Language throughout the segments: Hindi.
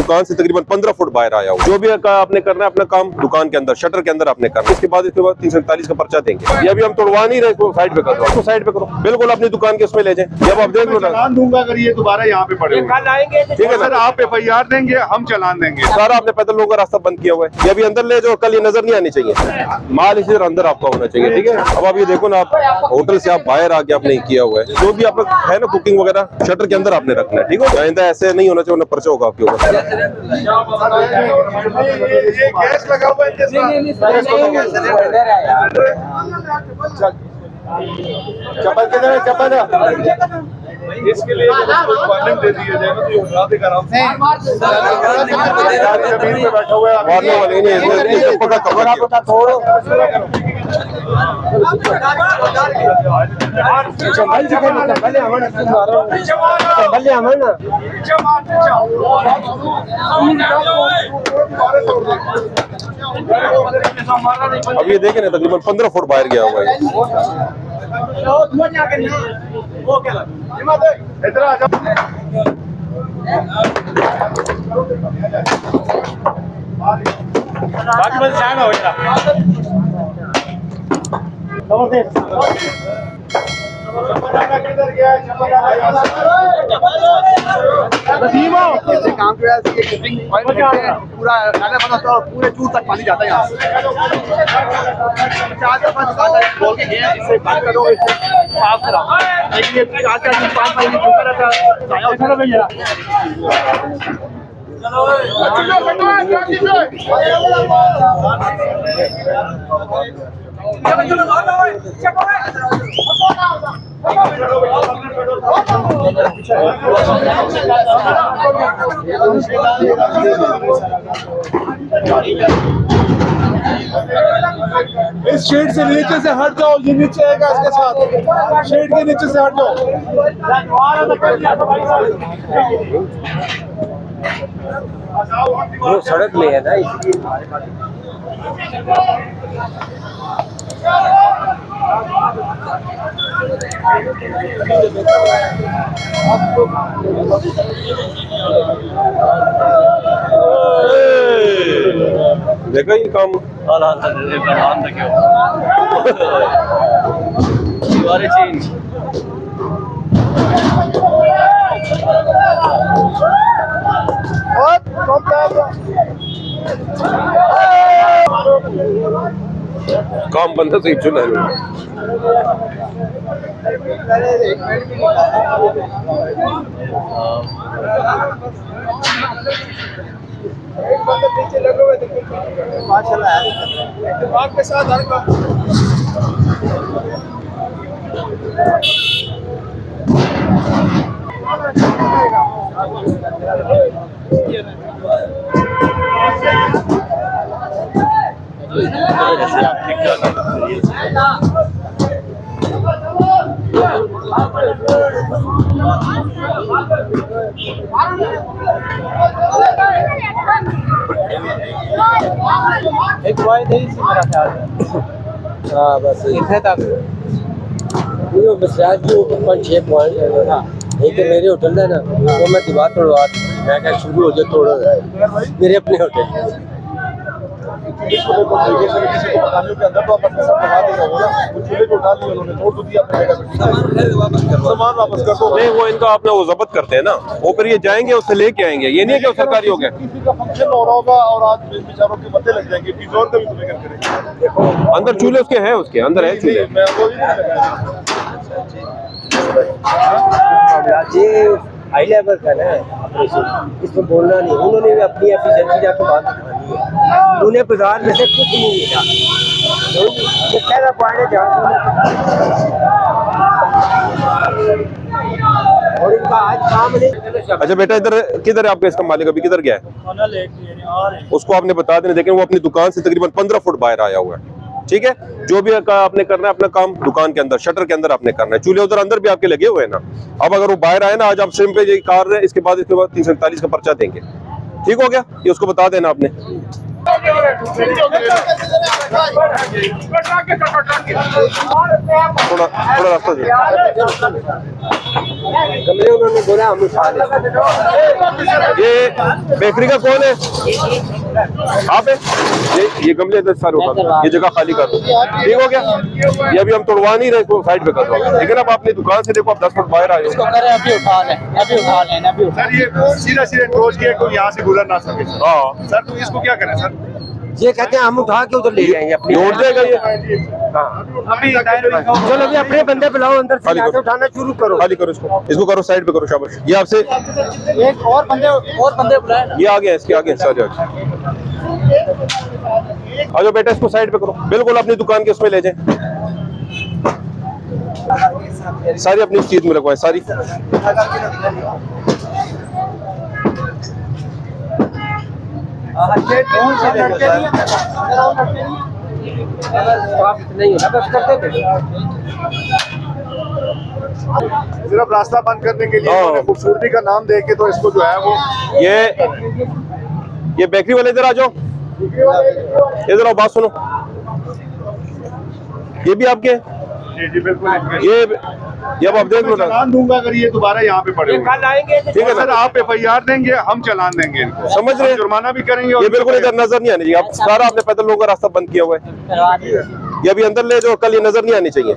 दुकान से तकरीबन 15 फुट बाहर आया हूँ। जो भी आपने करना है अपना काम दुकान के अंदर, शटर के अंदर आपने करना है। इसके बाद 347 का पर्चा देंगे। ये अभी हम तोड़वा नहीं रहे, इसको साइड पे करो, इसको साइड पे करो, बिल्कुल अपनी दुकान के उसमें ले जाए। जब आप देख लो ना दूंगा, अगर ये दोबारा यहाँ पे पड़े ठीक है सर, आप FIR देंगे, हम चालान देंगे। सारा आपने पैदल लोगों का रास्ता बंद किया हुआ है। ये अभी अंदर ले जाओ, कल ये नजर नहीं आनी चाहिए। माल इसी तरह अंदर आपका होना चाहिए, ठीक है। अब आप ये देखो ना, आप होटल से आप बाहर आके आपने किया हुआ है। जो भी आपका है ना कुकिंग वगैरह, शटर के अंदर आपने रखना है, ठीक है। आइंदा ऐसे नहीं होना चाहिए, ना पर्चा होगा आपके ऊपर। ये गैस लगा हुआ है, चप्पल इसके लिए वार्निंग दे दी जाए तो ये उठा देगा आराम से। जमीन पे बैठा हुआ है, वार्निंग वाले नहीं पकड़ थोड़ा अब ये देखे ना, तकरीबन 15 फुट बाहर गया हुआ है। इधर आ जाओ। किधर गया काम की वजह से पूरा नाला बना होता है और पूरे दूर तक पानी जाता है यहाँ से। बोल के गए इससे बात करो, इसे साफ कराओ, लेकिन ये 4-4 दिन 5 महीने झुका रहता है। इस शेड से नीचे से हट जाओ, ये नीचे आएगा इसके साथ, शेड के नीचे से हट जाओ। वो सड़क में है ना, इसलिए देखा ये काम काम बंदा सही चुना है। पीछे लगे हुए थे माशाल्लाह दिमाग के साथ हर काम। एक वाई नहीं सी मेरा ख्याल है। हाँ बस इतने तक वो बसरात के ऊपर 5-6 पॉइंट है ना। एक मेरे होटल है ना, वो मैं दीवार तोड़वा दी, मैं क्या शुरू हो जाए तोड़ो मेरे अपने होटल। किसी को बताने के अंदर तो आप अपने साथ लगा देगा वो ना, वो चूल्हे को उठा लिया उन्होंने, तोड़ तो दिया अपने जगह, सामान वापस कर दो। नहीं, वो इनका अपना वो जब्त करते हैं ना, वो फिर ये जाएंगे उससे लेके आएंगे। ये नहीं है कि वो सरकारी हो गया। किसी का फंक्शन हो रहा होगा और आज बेचारों के मत्थे लग जाएंगे, किसी और का भी तुम्हें करेंगे। अंदर चूल्हे उसके हैं, उसके अंदर है चूल्हे। मैं वो ही नहीं लगाया। ये हाई लेवल का ना ऑपरेशन, इसमें बोलना नहीं। उन्होंने भी अपनी एफिशिएंसी जाकर बात दिखानी है। उन्हें बाजार में से कुछ नहीं मिला, ये पहला पॉइंट है जहाँ और इनका आज काम नहीं। अच्छा बेटा, इधर किधर है आपका इसका मालिक? अभी किधर गया है? उसको आपने बता देना, लेकिन वो अपनी दुकान से तकरीबन 15 फुट बाहर आया हुआ है, ठीक है। जो भी आपने करना है अपना काम दुकान के अंदर, शटर के अंदर आपने करना है। चूल्हे उधर अंदर भी आपके लगे हुए हैं ना। अब अगर वो बाहर आए ना, आज आप स्ट्रीम पे कार रहे, इसके बाद 347 का पर्चा देंगे। ठीक हो गया, ये उसको बता देना आपने। थोड़ा थोड़ा रास्ता दे। गमले उन्होंने बोला हम उठा लें। ये बेकरी का कौन है? आप है? ये गमले इधर सारे उठा, ये जगह खाली कर दो। ठीक हो गया? ये अभी हम तोड़वा नहीं रहे, इसको साइड पे कर दो। लेकिन अब अपनी दुकान से देखो, आप 10 फुट बाहर आए हो। अभी उठा लें, अभी उठा लें, अभी उठा। सर ये सीधा सीधा क्रोच किया, कोई यहाँ से गुजर ना सके। हाँ, सर तो इसको क्या करें सर? ये कहते हैं हम उठा के उधर ले जाएंगे अपनी। ये उठ जाएगा ये। अभी चलो अभी अपने बंदे बुलाओ, अंदर से आके उठाना शुरू करो। खाली करो इसको करो साइड पे करो। शाबाश। ये आपसे एक और बंदे बुलाए। ये आ गया, इसके आगे सारे आ जाओ बेटा, इसको साइड पे करो। बिल्कुल अपनी दुकान के उसमें ले जाए, सारी अपनी चीज में लगवाए सारी। सिर्फ रास्ता बंद करने के लिए उन्होंने खूबसूरती का नाम दे के तो इसको जो है वो ये बेकरी वाले इधर आ जाओ, इधर आओ, बात सुनो। ये भी आपके? जी जी बिल्कुल। ये अब आप देख लो ना। चालान दूंगा अगर ये दोबारा यहाँ पे पड़े। ठीक है सर, आप FIR देंगे, हम चालान देंगे इनको, समझ रहे हैं? जुर्माना भी करेंगे। ये बिल्कुल इधर नजर नहीं आनी चाहिए। आप सारा आपने पैदल लोगों का रास्ता बंद किया हुआ है। ये अभी अंदर ले जाओ, कल ये नजर नहीं आनी चाहिए।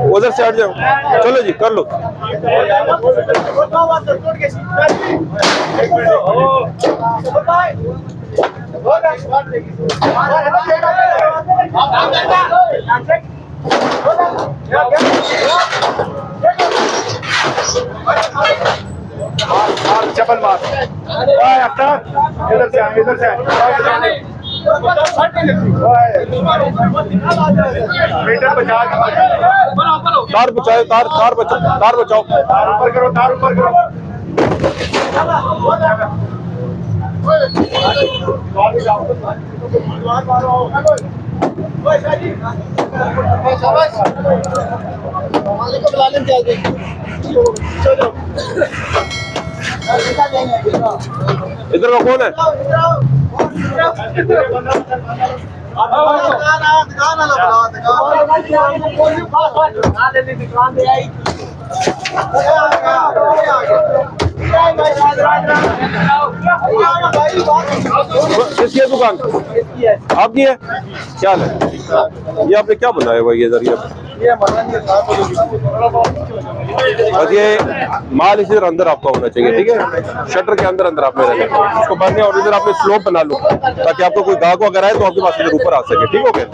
उधर से हट जाओ, चलो जी कर लो। चपल मार इधर से आए, इधर से आए। मीटर बचा, तार बचाओ, तार बचाओ, तार बचाओ। तार ऊपर करो, तार ऊपर करो। इधर का कौन है? किसकी है दुकान? आपकी है? क्या है ये? आपने क्या बनाया हुआ ये जरिए? बस ये माल इसी तरह अंदर आपका होना चाहिए, ठीक है? शटर के अंदर अंदर आप में रहना, उसको भरने और इधर आपने स्लोप बना लो ताकि आपको कोई गाहक अगर आए तो आपके पास इधर ऊपर आ सके। ठीक हो गया?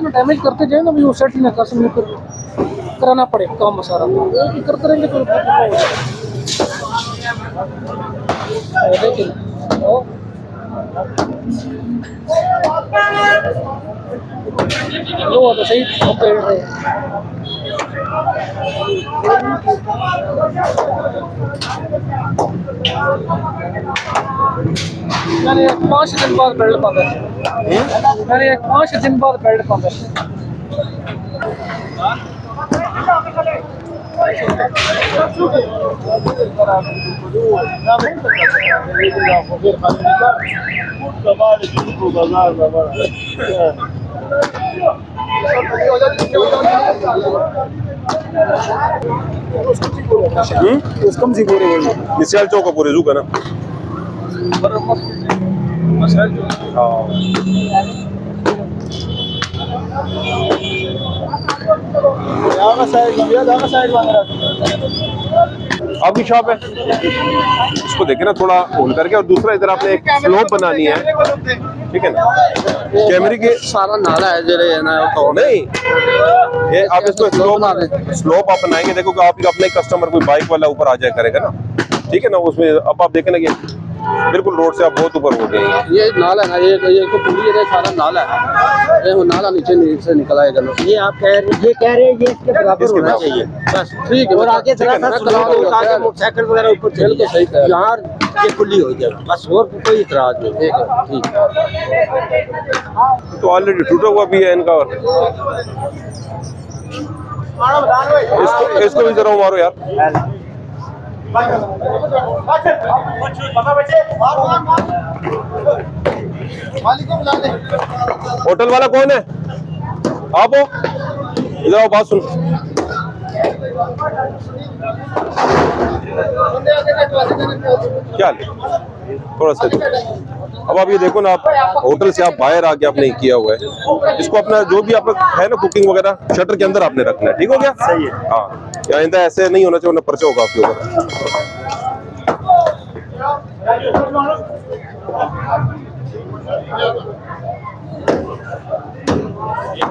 डैमेज करते जाए ना, वो सेट नहीं कर कराना पड़े काम सारा करते रहेंगे तो लेकिन वो तो सही पेड़ रहे। मैंने 5 दिन बाद बेल्ट पाता, मैंने 5 दिन बाद बेल्ट पाता। उसकम सी बोरे हुए मिसाल चौक पूरे जू का ना आपकी शॉप है, इसको देखे ना थोड़ा होल करके, और दूसरा इधर आपने एक स्लोप बनानी है, ठीक है ना, कैमरे के सारा नाला है जरे है ना तो नहीं, ये आप इसको स्लोप आप बनाएंगे, देखो कि आपका अपने कस्टमर कोई बाइक वाला ऊपर आ जाए करेगा ना, ठीक है ना, उसमें अब आप देखें ना कि बिल्कुल रोड से आप बहुत ऊपर हो गए हैं। ये नाला है ना, ये तो पुली है, सारा नाला है, ये वो नाला नीचे निकला है। चलो ये आप कह रहे ये इसके बराबर होना चाहिए बस, ठीक है। और आगे थोड़ा सा ताकि मोटरसाइकिल वगैरह ऊपर चल के सही है, यहाँ ये खुली हो जाए बस, और कोई इतराज नहीं। ठीक है, ठीक। तो ऑलरेडी टूटा हुआ भी है इनका, और इसको भी जरा मारो यार। होटल वाला कौन है? आप हो? इधर आओ, बात सुन। क्या थोड़ा सा अब आप ये देखो ना, आप होटल से आप बाहर आके आपने किया हुआ है, इसको अपना जो भी आपका है ना कुकिंग वगैरह शटर के अंदर आपने रखना है, ठीक हो गया? सही है। हाँ, या आइंदा ऐसे नहीं होना चाहिए, ना पर्चा होगा आपके ऊपर।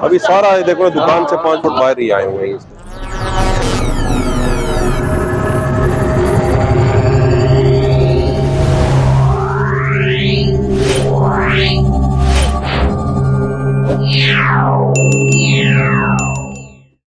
अभी सारा देखो ना दुकान से 5 फुट बाहर ही आए हुए हैं।